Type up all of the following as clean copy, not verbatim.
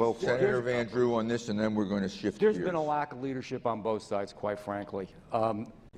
vote for it. Senator Van Drew on this, and then we're going to shift There's gears. been a lack of leadership on both sides, quite frankly.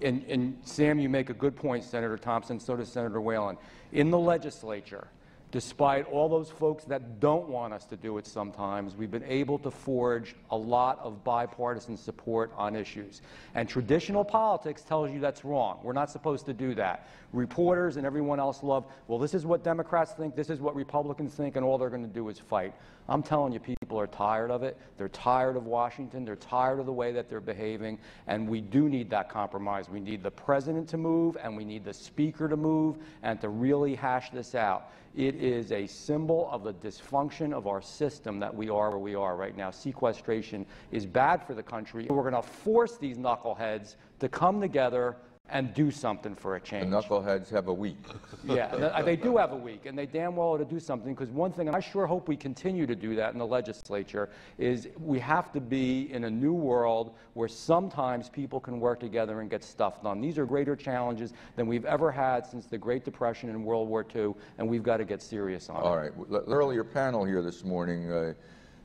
And Sam, you make a good point, Senator Thompson, so does Senator Whalen. In the legislature, despite all those folks that don't want us to do it sometimes, we've been able to forge a lot of bipartisan support on issues. And traditional politics tells you that's wrong. We're not supposed to do that. Reporters and everyone else love, well, this is what Democrats think, this is what Republicans think, and all they're going to do is fight. I'm telling you, people are tired of it. They're tired of Washington. They're tired of the way that they're behaving. And we do need that compromise. We need the president to move, and we need the speaker to move, and to really hash this out. It is a symbol of the dysfunction of our system that we are where we are right now. Sequestration is bad for the country. We're going to force these knuckleheads to come together and do something for a change. The knuckleheads have a week. Yeah, they do have a week, and they damn well ought to do something, because one thing, and I sure hope we continue to do that in the legislature, is we have to be in a new world where sometimes people can work together and get stuff done. These are greater challenges than we've ever had since the Great Depression and World War II, and we've got to get serious on it. All right. Earlier panel here this morning,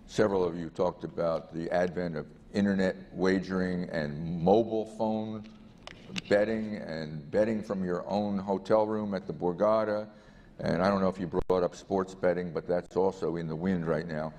several of you talked about the advent of internet wagering and mobile phone betting, and betting from your own hotel room at the Borgata. And I don't know if you brought up sports betting, but that's also in the wind right now.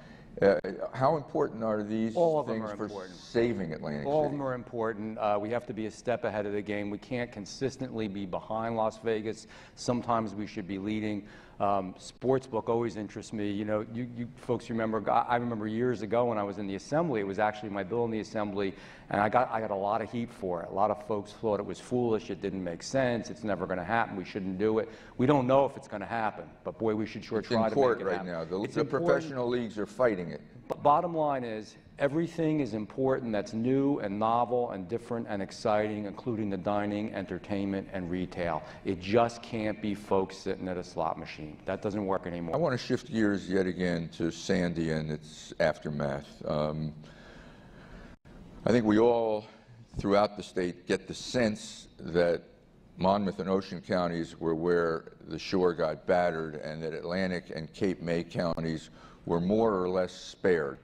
How important are these things for saving Atlantic City? All of them are important. We have to be a step ahead of the game. We can't consistently be behind Las Vegas. Sometimes we should be leading. Sportsbook always interests me. You know, you folks remember, I remember years ago when I was in the Assembly, it was actually my bill in the Assembly, and I got a lot of heat for it. A lot of folks thought it was foolish, it didn't make sense, it's never going to happen, we shouldn't do it. We don't know if it's going to happen, but boy, we should sure try to make it happen. It's in court right now. The professional leagues are fighting it. But bottom line is, everything is important that's new and novel and different and exciting, including the dining, entertainment, and retail. It just can't be folks sitting at a slot machine. That doesn't work anymore. I want to shift gears yet again to Sandy and its aftermath. I think we all, throughout the state, get the sense that Monmouth and Ocean counties were where the shore got battered, and that Atlantic and Cape May counties were more or less spared.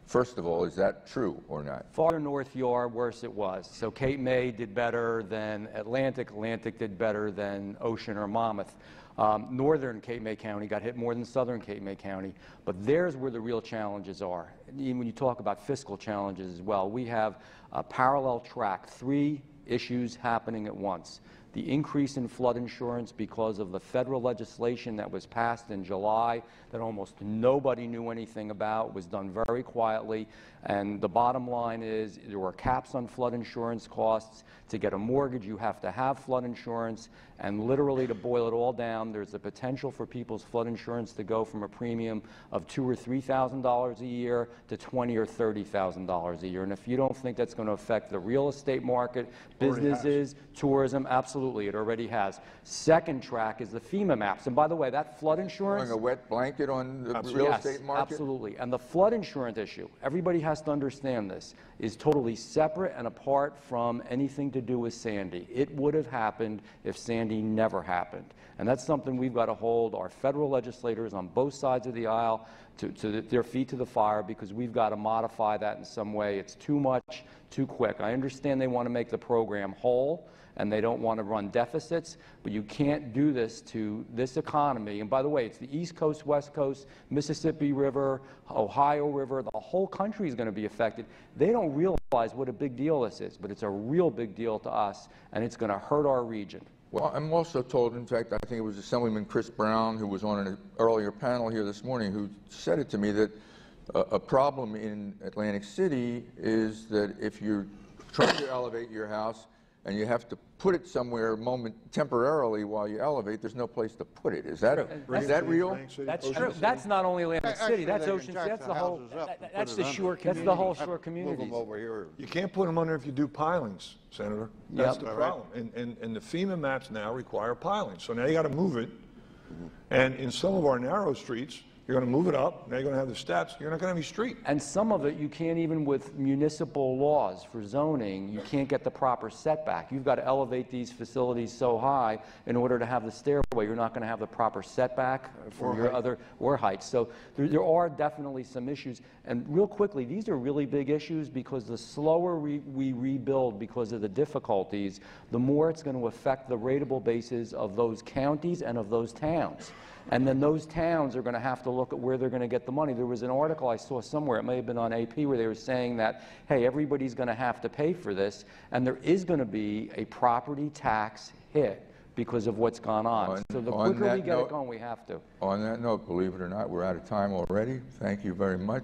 First of all, is that true or not? Farther north you are, worse it was. So Cape May did better than Atlantic. Atlantic did better than Ocean or Monmouth. Northern Cape May County got hit more than southern Cape May County. But there's where the real challenges are. Even when you talk about fiscal challenges as well, we have a parallel track, 3 issues happening at once. The increase in flood insurance because of the federal legislation that was passed in July that almost nobody knew anything about, was done very quietly. And the bottom line is there were caps on flood insurance costs. To get a mortgage, you have to have flood insurance. And literally, to boil it all down, there's the potential for people's flood insurance to go from a premium of $2,000 or $3,000 a year to $20,000 or $30,000 a year. And if you don't think that's going to affect the real estate market, businesses, tourism, absolutely, it already has. Second track is the FEMA maps. And by the way, that flood insurance... Throwing a wet blanket on the real estate market? Absolutely. And the flood insurance issue, everybody has to understand this, is totally separate and apart from anything to do with Sandy. It would have happened if Sandy never happened. And that's something we've got to hold our federal legislators on both sides of the aisle to their feet to the fire, because we've got to modify that in some way. It's too much, too quick. I understand they want to make the program whole, and they don't want to run deficits, but you can't do this to this economy. And by the way, it's the East Coast, West Coast, Mississippi River, Ohio River, the whole country is going to be affected. They don't realize what a big deal this is, but it's a real big deal to us, and it's going to hurt our region. Well, I'm also told, in fact, I think it was Assemblyman Chris Brown, who was on an earlier panel here this morning, who said it to me, that a problem in Atlantic City is that if you're trying to elevate your house, and you have to put it somewhere temporarily while you elevate, there's no place to put it. Is that real? That's true. That's not only Atlantic City. That's Ocean City. That's the whole. That's the shore community. That's the whole shore community. Move them over here. You can't put them under if you do pilings, Senator. That's the problem. And the FEMA maps now require pilings. So now you got to move it. And in some of our narrow streets, you're going to move it up, now you're going to have the steps, you're not going to have any street. And some of it, you can't even with municipal laws for zoning, you can't get the proper setback. You've got to elevate these facilities so high in order to have the stairway. You're not going to have the proper setback for your other, or height. So there are definitely some issues. And real quickly, these are really big issues because the slower we rebuild because of the difficulties, the more it's going to affect the rateable bases of those counties and of those towns. And then those towns are going to have to look at where they're going to get the money. There was an article I saw somewhere, it may have been on AP, where they were saying that, hey, everybody's going to have to pay for this, and there is going to be a property tax hit because of what's gone on. So the quicker we get it going, we have to. On that note, believe it or not, we're out of time already. Thank you very much.